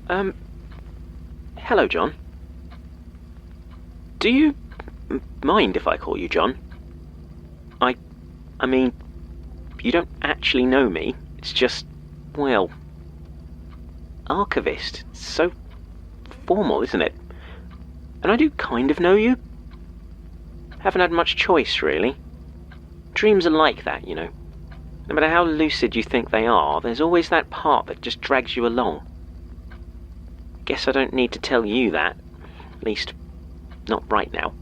Hello, John. Do you mind if I call you John? I mean, you don't actually know me. It's just, well, archivist. It's so formal, isn't it? And I do kind of know you. Haven't had much choice, really. Dreams are like that, you know. No matter how lucid you think they are, there's always that part that just drags you along. Guess I don't need to tell you that. At least, not right now.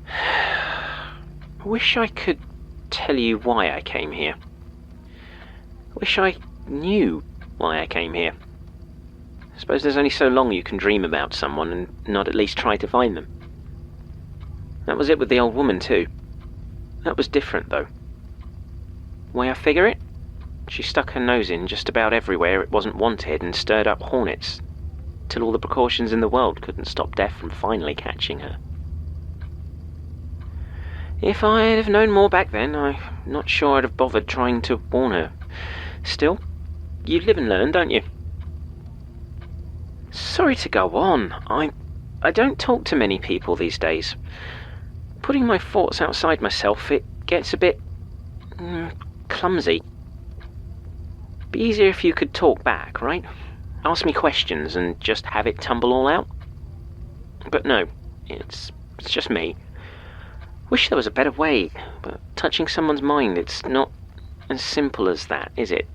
I wish I could tell you why I came here. I wish I knew why I came here. I suppose there's only so long you can dream about someone and not at least try to find them. That was it with the old woman too. That was different though. Way I figure it, she stuck her nose in just about everywhere it wasn't wanted and stirred up hornets, till all the precautions in the world couldn't stop death from finally catching her. If I'd have known more back then, I'm not sure I'd have bothered trying to warn her. Still, you live and learn, don't you? Sorry to go on. I don't talk to many people these days. Putting my thoughts outside myself, it gets a bit clumsy. Be easier if you could talk back, right? Ask me questions and just have it tumble all out. But no, it's just me. Wish there was a better way, but touching someone's mind, it's not as simple as that, is it?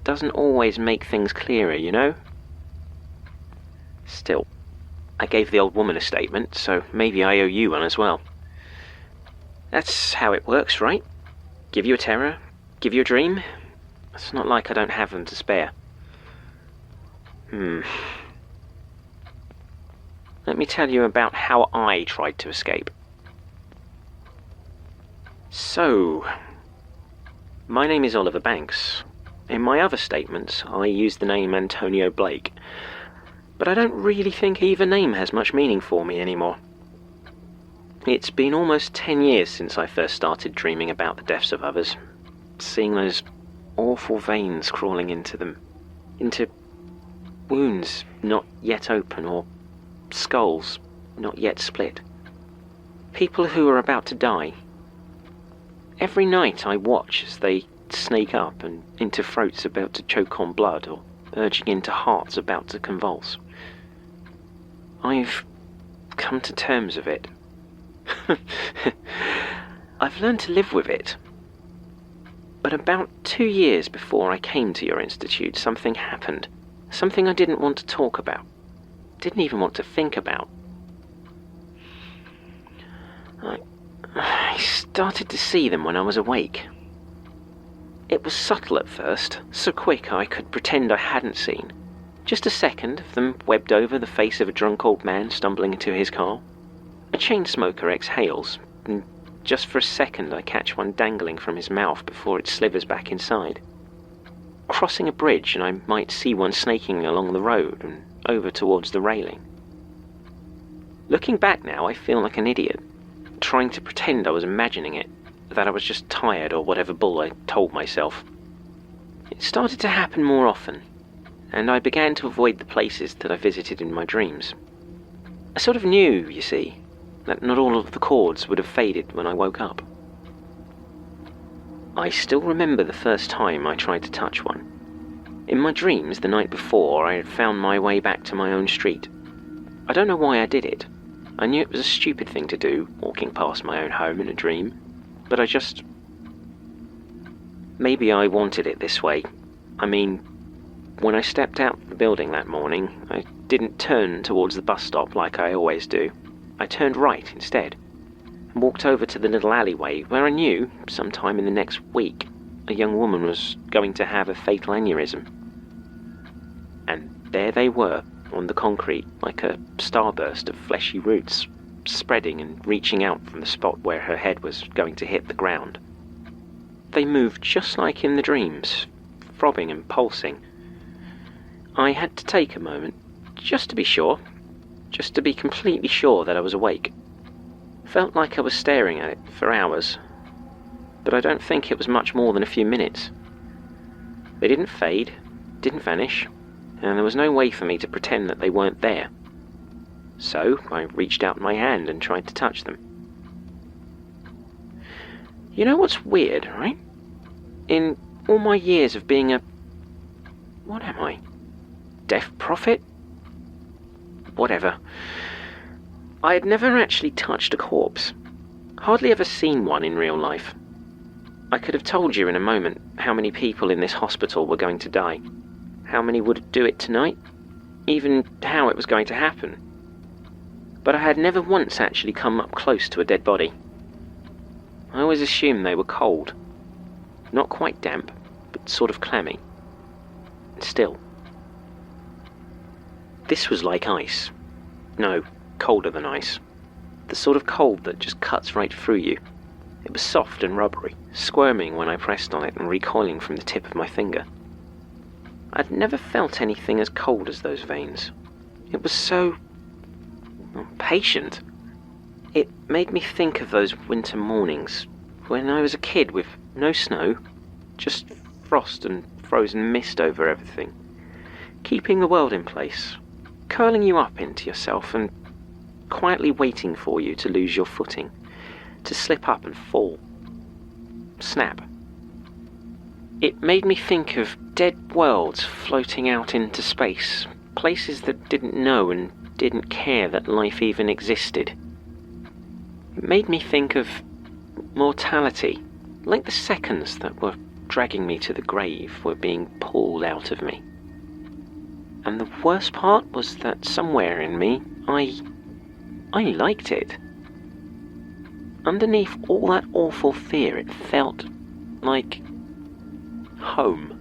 Doesn't always make things clearer, you know? Still, I gave the old woman a statement, so maybe I owe you one as well. That's how it works, right? Give you a terror, give you a dream. It's not like I don't have them to spare. Let me tell you about how I tried to escape. So, my name is Oliver Banks. In my other statements, I use the name Antonio Blake, but I don't really think either name has much meaning for me anymore. It's been almost 10 years since I first started dreaming about the deaths of others, seeing those awful veins crawling into them, into wounds not yet open or skulls not yet split. People who are about to die. Every night I watch as they snake up and into throats about to choke on blood or urging into hearts about to convulse. I've come to terms with it. I've learned to live with it. But about 2 years before I came to your institute, something happened. Something I didn't want to talk about. Didn't even want to think about. I started to see them when I was awake. It was subtle at first, so quick I could pretend I hadn't seen. Just a second of them webbed over the face of a drunk old man stumbling into his car. A chain smoker exhales, and just for a second I catch one dangling from his mouth before it slithers back inside. Crossing a bridge and I might see one snaking along the road and over towards the railing. Looking back now, I feel like an idiot, trying to pretend I was imagining it, that I was just tired or whatever bull I told myself. It started to happen more often, and I began to avoid the places that I visited in my dreams. I sort of knew, you see, that not all of the chords would have faded when I woke up. I still remember the first time I tried to touch one. In my dreams the night before, I had found my way back to my own street. I don't know why I did it. I knew it was a stupid thing to do, walking past my own home in a dream, but maybe I wanted it this way. I mean, when I stepped out of the building that morning, I didn't turn towards the bus stop like I always do. I turned right instead, and walked over to the little alleyway where I knew, sometime in the next week, a young woman was going to have a fatal aneurysm. And there they were, on the concrete, like a starburst of fleshy roots, spreading and reaching out from the spot where her head was going to hit the ground. They moved just like in the dreams, throbbing and pulsing. I had to take a moment, just to be sure, just to be completely sure that I was awake. Felt like I was staring at it for hours, but I don't think it was much more than a few minutes. They didn't fade, didn't vanish, and there was no way for me to pretend that they weren't there. So I reached out my hand and tried to touch them. You know what's weird, right? In all my years of being a... what am I? Deaf prophet? Whatever. I had never actually touched a corpse. Hardly ever seen one in real life. I could have told you in a moment how many people in this hospital were going to die, how many would do it tonight, even how it was going to happen. But I had never once actually come up close to a dead body. I always assumed they were cold. Not quite damp, but sort of clammy. And still. This was like ice. No, colder than ice. The sort of cold that just cuts right through you. It was soft and rubbery, squirming when I pressed on it and recoiling from the tip of my finger. I'd never felt anything as cold as those veins. It was so... patient. It made me think of those winter mornings when I was a kid with no snow, just frost and frozen mist over everything, keeping the world in place, curling you up into yourself and quietly waiting for you to lose your footing, to slip up and fall. Snap. It made me think of dead worlds floating out into space, places that didn't know and didn't care that life even existed. It made me think of mortality, like the seconds that were dragging me to the grave were being pulled out of me. And the worst part was that somewhere in me, I liked it. Underneath all that awful fear, it felt like home.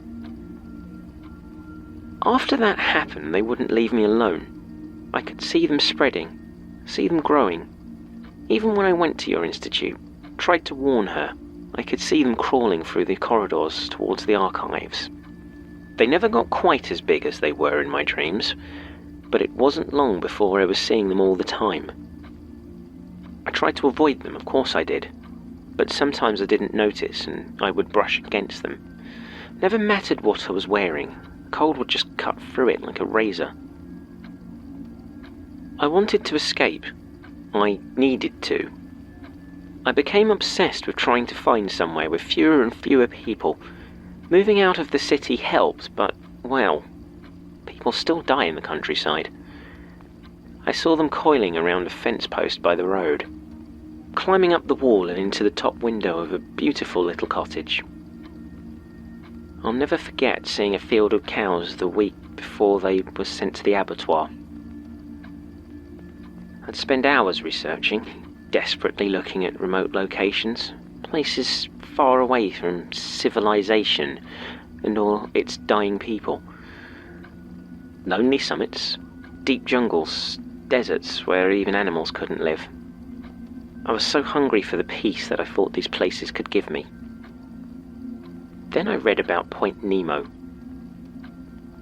After that happened, they wouldn't leave me alone. I could see them spreading, see them growing. Even when I went to your institute, tried to warn her, I could see them crawling through the corridors towards the archives. They never got quite as big as they were in my dreams, but it wasn't long before I was seeing them all the time. I tried to avoid them, of course I did, but sometimes I didn't notice and I would brush against them. Never mattered what I was wearing, cold would just cut through it like a razor. I wanted to escape. I needed to. I became obsessed with trying to find somewhere with fewer and fewer people. Moving out of the city helped, but, well, people still die in the countryside. I saw them coiling around a fence post by the road, climbing up the wall and into the top window of a beautiful little cottage. I'll never forget seeing a field of cows the week before they were sent to the abattoir. I'd spend hours researching, desperately looking at remote locations, places far away from civilization and all its dying people. Lonely summits, deep jungles, deserts where even animals couldn't live. I was so hungry for the peace that I thought these places could give me. Then I read about Point Nemo.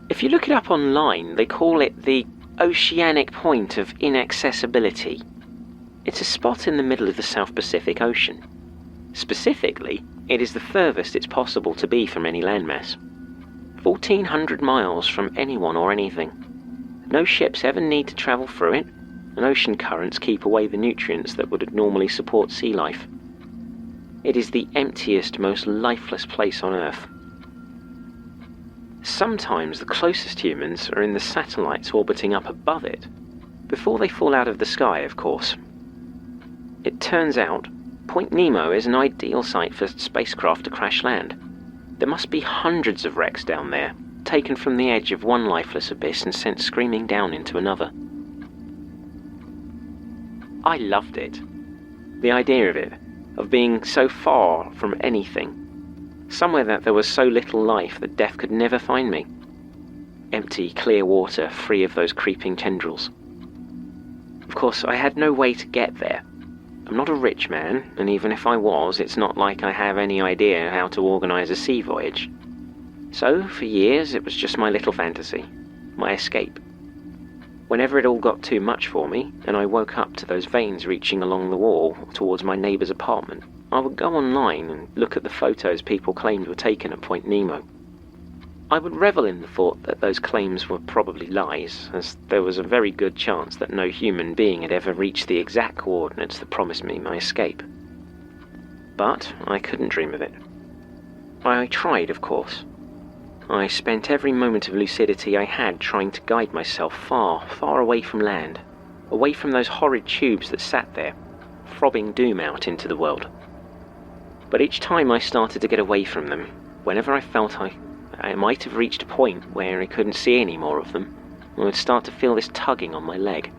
If you look it up online, they call it the Oceanic Point of Inaccessibility. It's a spot in the middle of the South Pacific Ocean. Specifically, it is the furthest it's possible to be from any landmass. 1,400 miles from anyone or anything. No ships ever need to travel through it, and ocean currents keep away the nutrients that would normally support sea life. It is the emptiest, most lifeless place on Earth. Sometimes the closest humans are in the satellites orbiting up above it, before they fall out of the sky, of course. It turns out, Point Nemo is an ideal site for spacecraft to crash land. There must be hundreds of wrecks down there, taken from the edge of one lifeless abyss and sent screaming down into another. I loved it. The idea of it, of being so far from anything. Somewhere that there was so little life that death could never find me. Empty, clear water, free of those creeping tendrils. Of course, I had no way to get there. I'm not a rich man, and even if I was, it's not like I have any idea how to organise a sea voyage. So, for years, it was just my little fantasy, my escape. Whenever it all got too much for me, and I woke up to those veins reaching along the wall towards my neighbour's apartment, I would go online and look at the photos people claimed were taken at Point Nemo. I would revel in the thought that those claims were probably lies, as there was a very good chance that no human being had ever reached the exact coordinates that promised me my escape. But I couldn't dream of it. I tried, of course. I spent every moment of lucidity I had trying to guide myself far, far away from land, away from those horrid tubes that sat there, throbbing doom out into the world. But each time I started to get away from them, whenever I felt I might have reached a point where I couldn't see any more of them, I would start to feel this tugging on my leg,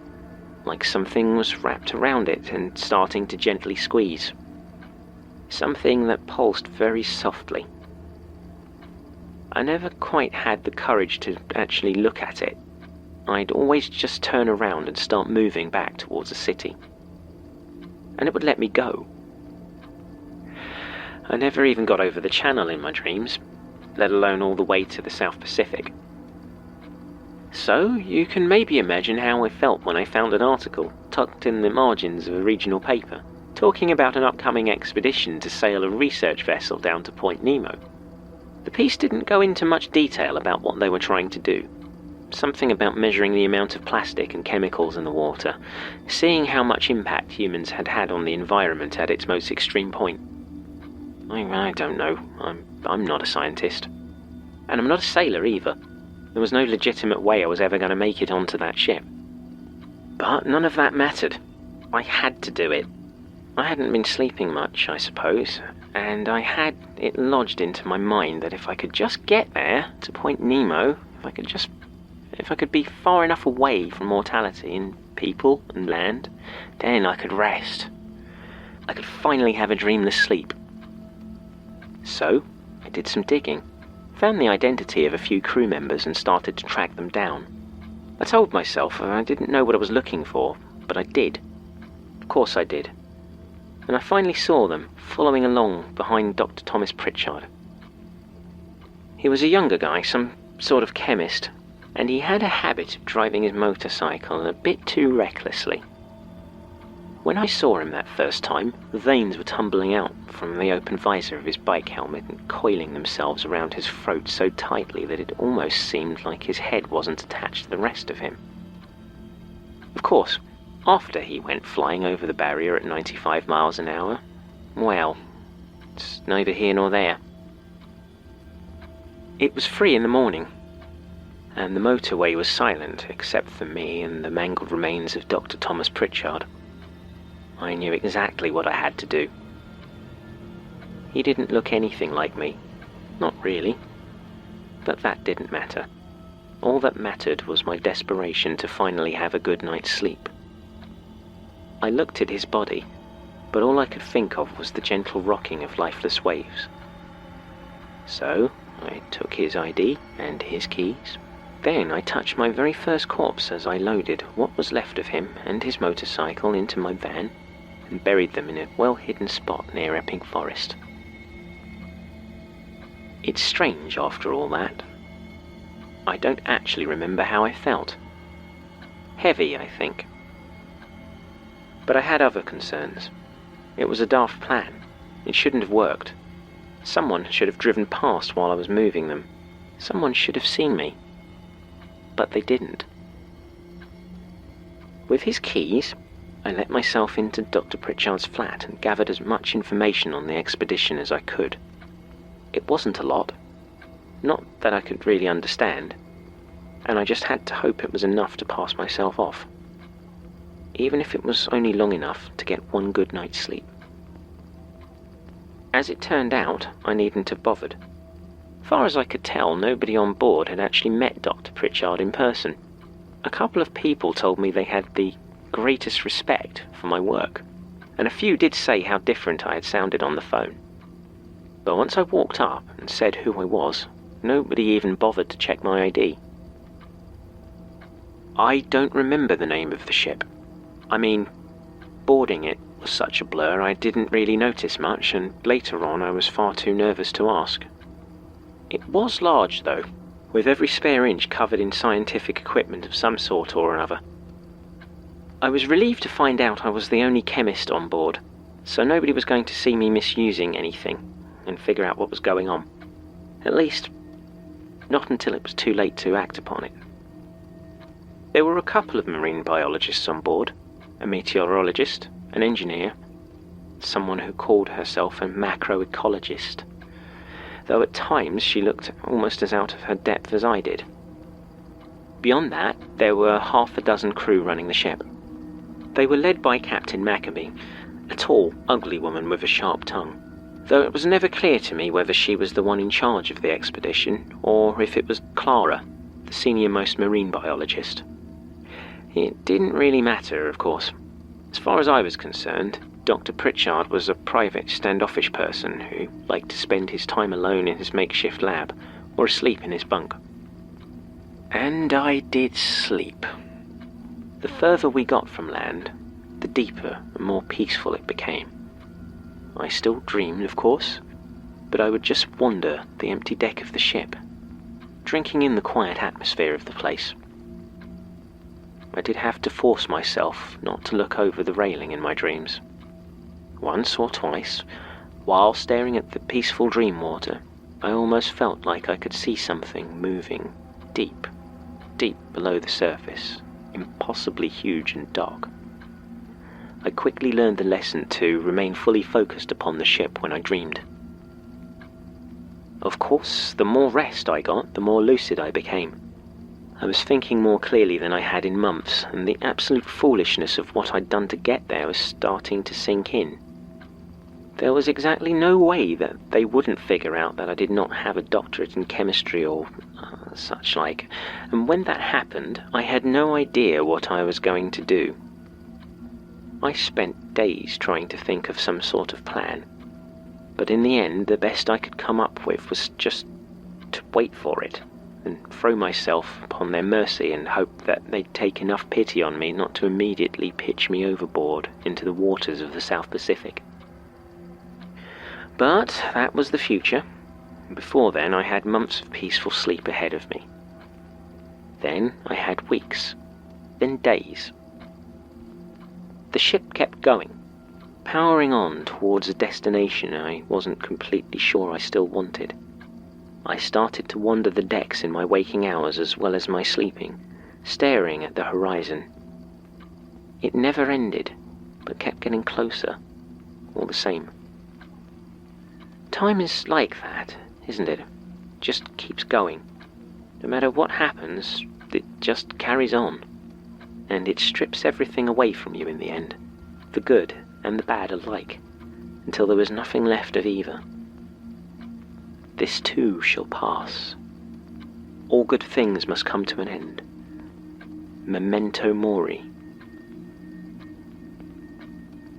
like something was wrapped around it and starting to gently squeeze. Something that pulsed very softly. I never quite had the courage to actually look at it. I'd always just turn around and start moving back towards the city. And it would let me go. I never even got over the channel in my dreams, let alone all the way to the South Pacific. So, you can maybe imagine how I felt when I found an article tucked in the margins of a regional paper, talking about an upcoming expedition to sail a research vessel down to Point Nemo. The piece didn't go into much detail about what they were trying to do. Something about measuring the amount of plastic and chemicals in the water, seeing how much impact humans had had on the environment at its most extreme point. I don't know. I'm not a scientist. And I'm not a sailor either. There was no legitimate way I was ever going to make it onto that ship. But none of that mattered. I had to do it. I hadn't been sleeping much, I suppose, and I had it lodged into my mind that if I could just get there to Point Nemo, if I could be far enough away from mortality and people and land, then I could rest. I could finally have a dreamless sleep. So, I did some digging, found the identity of a few crew members and started to track them down. I told myself I didn't know what I was looking for, but I did. Of course I did. And I finally saw them, following along behind Dr. Thomas Pritchard. He was a younger guy, some sort of chemist, and he had a habit of driving his motorcycle a bit too recklessly. When I saw him that first time, the veins were tumbling out from the open visor of his bike helmet and coiling themselves around his throat so tightly that it almost seemed like his head wasn't attached to the rest of him. Of course, after he went flying over the barrier at 95 miles an hour, well, it's neither here nor there. It was 3 in the morning, and the motorway was silent except for me and the mangled remains of Dr. Thomas Pritchard. I knew exactly what I had to do. He didn't look anything like me. Not really. But that didn't matter. All that mattered was my desperation to finally have a good night's sleep. I looked at his body, but all I could think of was the gentle rocking of lifeless waves. So, I took his ID and his keys. Then I touched my very first corpse as I loaded what was left of him and his motorcycle into my van and buried them in a well-hidden spot near Epping Forest. It's strange after all that. I don't actually remember how I felt. Heavy, I think. But I had other concerns. It was a daft plan. It shouldn't have worked. Someone should have driven past while I was moving them. Someone should have seen me. But they didn't. With his keys, I let myself into Dr. Pritchard's flat and gathered as much information on the expedition as I could. It wasn't a lot. Not that I could really understand, and I just had to hope it was enough to pass myself off. Even if it was only long enough to get one good night's sleep. As it turned out, I needn't have bothered. Far as I could tell, nobody on board had actually met Dr. Pritchard in person. A couple of people told me they had the greatest respect for my work, and a few did say how different I had sounded on the phone. But once I walked up and said who I was, nobody even bothered to check my ID. I don't remember the name of the ship. I mean, boarding it was such a blur I didn't really notice much, and later on I was far too nervous to ask. It was large, though, with every spare inch covered in scientific equipment of some sort or another. I was relieved to find out I was the only chemist on board, so nobody was going to see me misusing anything and figure out what was going on. At least, not until it was too late to act upon it. There were a couple of marine biologists on board, a meteorologist, an engineer, someone who called herself a macroecologist, though at times she looked almost as out of her depth as I did. Beyond that, there were half a dozen crew running the ship. They were led by Captain Maccabee, a tall, ugly woman with a sharp tongue, though it was never clear to me whether she was the one in charge of the expedition, or if it was Clara, the senior-most marine biologist. It didn't really matter, of course. As far as I was concerned, Dr. Pritchard was a private, standoffish person who liked to spend his time alone in his makeshift lab, or asleep in his bunk. And I did sleep. The further we got from land, the deeper and more peaceful it became. I still dreamed, of course, but I would just wander the empty deck of the ship, drinking in the quiet atmosphere of the place. I did have to force myself not to look over the railing in my dreams. Once or twice, while staring at the peaceful dream water, I almost felt like I could see something moving deep below the surface, impossibly huge and dark. I quickly learned the lesson to remain fully focused upon the ship when I dreamed. Of course, the more rest I got, the more lucid I became. I was thinking more clearly than I had in months, and the absolute foolishness of what I'd done to get there was starting to sink in. There was exactly no way that they wouldn't figure out that I did not have a doctorate in chemistry or such like, and when that happened, I had no idea what I was going to do. I spent days trying to think of some sort of plan, but in the end, the best I could come up with was just to wait for it, and throw myself upon their mercy and hope that they'd take enough pity on me not to immediately pitch me overboard into the waters of the South Pacific. But that was the future. Before then, I had months of peaceful sleep ahead of me. Then I had weeks, then days. The ship kept going, powering on towards a destination I wasn't completely sure I still wanted. I started to wander the decks in my waking hours as well as my sleeping, staring at the horizon. It never ended, but kept getting closer, all the same. Time is like that, isn't it? Just keeps going. No matter what happens, it just carries on. And it strips everything away from you in the end, the good and the bad alike, until there was nothing left of either. This too shall pass. All good things must come to an end. Memento mori.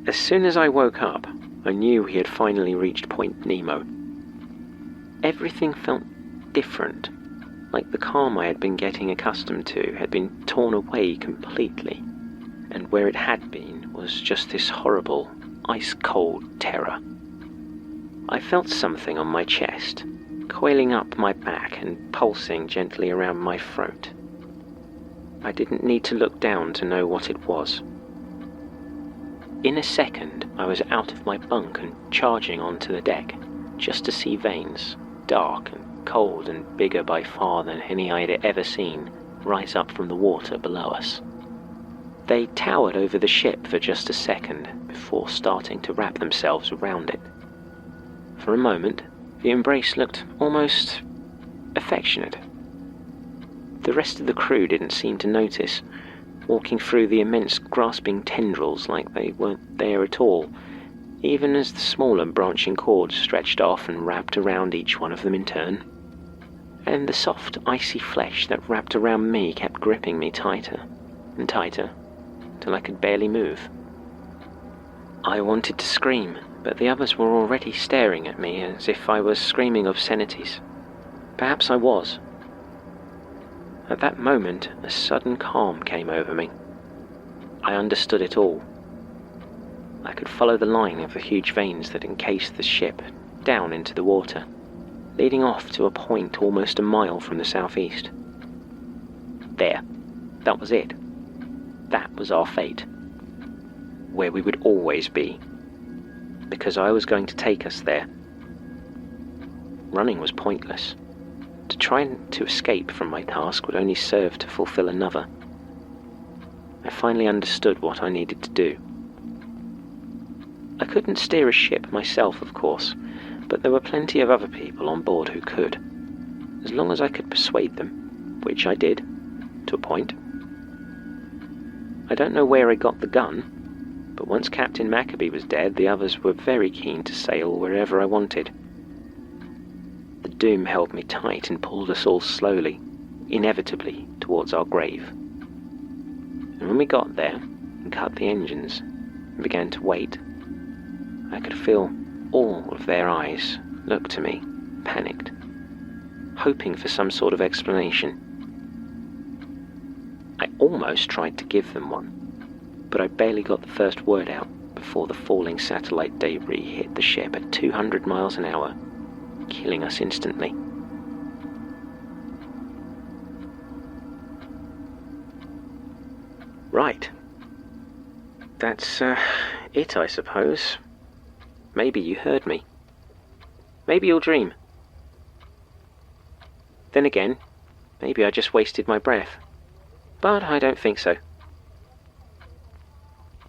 As soon as I woke up, I knew he had finally reached Point Nemo. Everything felt different, like the calm I had been getting accustomed to had been torn away completely, and where it had been was just this horrible, ice-cold terror. I felt something on my chest, coiling up my back and pulsing gently around my throat. I didn't need to look down to know what it was. In a second, I was out of my bunk and charging onto the deck, just to see veins, dark and cold and bigger by far than any I had ever seen, rise up from the water below us. They towered over the ship for just a second before starting to wrap themselves around it. For a moment, the embrace looked almost affectionate. The rest of the crew didn't seem to notice, walking through the immense grasping tendrils like they weren't there at all, even as the smaller branching cords stretched off and wrapped around each one of them in turn. And the soft, icy flesh that wrapped around me kept gripping me tighter and tighter, till I could barely move. I wanted to scream, but the others were already staring at me as if I was screaming obscenities. Perhaps I was. At that moment, a sudden calm came over me. I understood it all. I could follow the line of the huge veins that encased the ship down into the water, leading off to a point almost a mile from the southeast. There. That was it. That was our fate. Where we would always be. Because I was going to take us there. Running was pointless. To try to escape from my task would only serve to fulfill another. I finally understood what I needed to do. I couldn't steer a ship myself, of course, but there were plenty of other people on board who could, as long as I could persuade them, which I did, to a point. I don't know where I got the gun, but once Captain Maccabee was dead, the others were very keen to sail wherever I wanted. The doom held me tight and pulled us all slowly, inevitably, towards our grave. And when we got there and cut the engines and began to wait, I could feel all of their eyes look to me, panicked, hoping for some sort of explanation. I almost tried to give them one, but I barely got the first word out before the falling satellite debris hit the ship at 200 miles an hour, killing us instantly. Right. That's it, I suppose. Maybe you heard me. Maybe you'll dream. Then again, maybe I just wasted my breath. But I don't think so.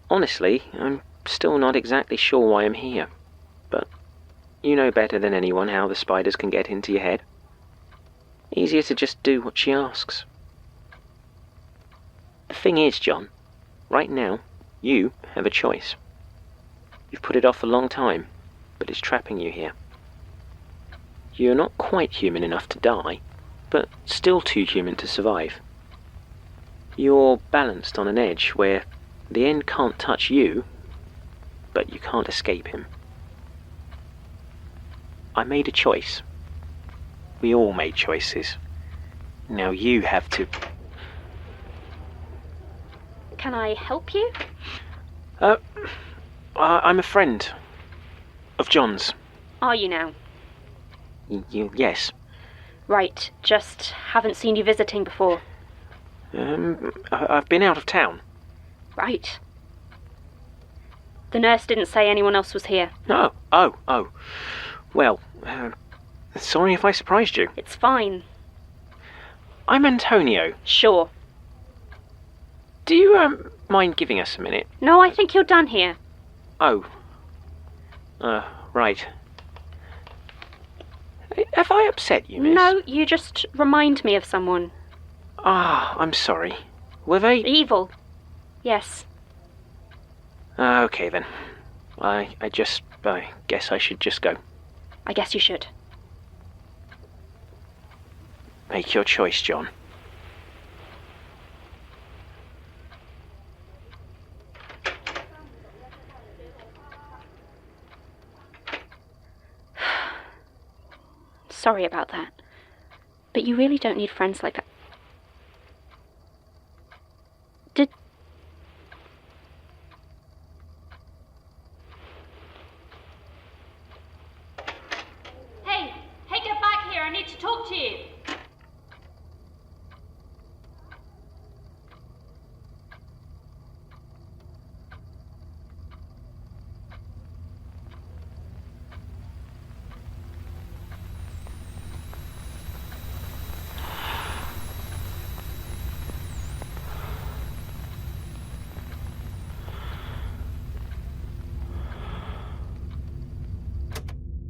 Honestly, I'm still not exactly sure why I'm here. But you know better than anyone how the spiders can get into your head. Easier to just do what she asks. The thing is, John, right now, you have a choice. You've put it off a long time, but it's trapping you here. You're not quite human enough to die, but still too human to survive. You're balanced on an edge where the end can't touch you, but you can't escape him. I made a choice. We all made choices. Now you have to... Can I help you? I'm a friend of John's. Are you now? Yes. Right, just haven't seen you visiting before. I've been out of town. Right. The nurse didn't say anyone else was here. No. Oh. Well, sorry if I surprised you. It's fine. I'm Antonio. Sure. Do you, mind giving us a minute? No, I think you're done here. Oh. Right. Have I upset you, miss? No, you just remind me of someone. I'm sorry. Were they... Evil. Yes. Okay, then. I guess I should just go. I guess you should. Make your choice, John. Sorry about that. But you really don't need friends like that. Hey, get back here. I need to talk to you.